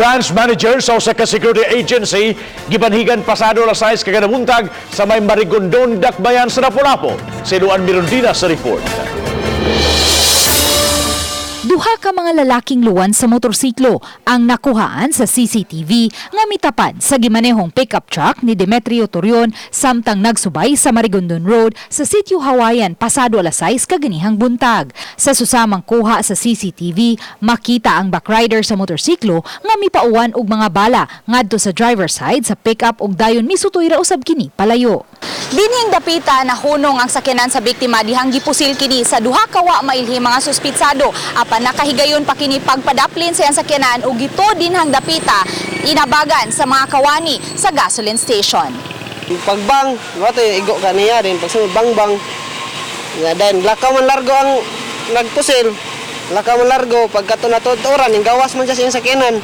Branch manager sa usa ka security agency gibanhigan pasado alas 6 kaganabuntag sa may Marigondon, Dakbayan sa Lapu-Lapu. Si Luan Mirondina sa report. Duha ka mga lalaking luwan sa motorsiklo ang nakuhaan sa CCTV nga mitapan sa gimanehong pickup truck ni Demetrio Torion samtang nagsubay sa Marigondon Road sa Sitio Hawaiian pasado alas 6 kaganihang buntag. Sa susamang kuha sa CCTV, makita ang backrider sa motorsiklo nga mipauwan og mga bala ngadto sa driver side sa pickup ug dayon misutoy ra usab kini palayo. Dinhing dapita na hunong ang sakyanan sa biktima dihang gipusil kini sa duha ka wa mailhi mga suspitsado apan nakahigayon pa kini pagpadaplin sa iyang sakyanan ug gito dinhang dapita inabagan sa mga kawani sa gasoline station. Pagbang, wato igo kaniya din pagsunod bang nga then lakaw man largo ang nagpusil. Lakaw man largo pagkato natuturan ning gawas man siya sa iyang sakyanan.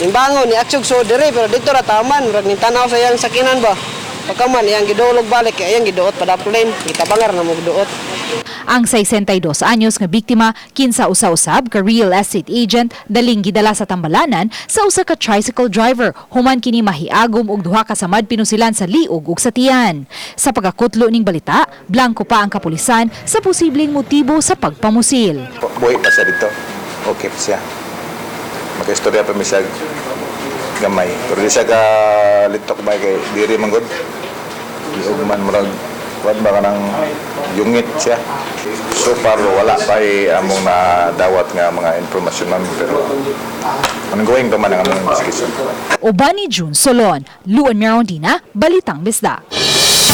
Ning bangon ni atsug so dire pero dito ra taman murag ning tanaw sa iyang sakyanan ba. Pagkaman, iyang gidulog balik, iyang giduot padaplin, itabangar na magduot. Ang 62 anyos nga biktima kinsa usa-usab ka real estate agent daling gidala sa Tambalanan sa usa ka tricycle driver human kini mahiagom og duha ka samad pinusilan sa liog ug sa tiyan. Sa pagkakutlo ning balita, blanko pa ang kapulisan sa posibleng motibo sa pagpamusil. Buhay pa siya dito. Okay pa siya. Maka-istorya pa siya gamay. Pero di siya ka litok ba kay diri manggod. Liog man murag wad ba kanang yungit siya. So far wala pa among nadawat nga mga impormasyon namin pero ongoing pa man ang among investigation. Obani June Solon, Luan Mirondina, Balitang Bisda.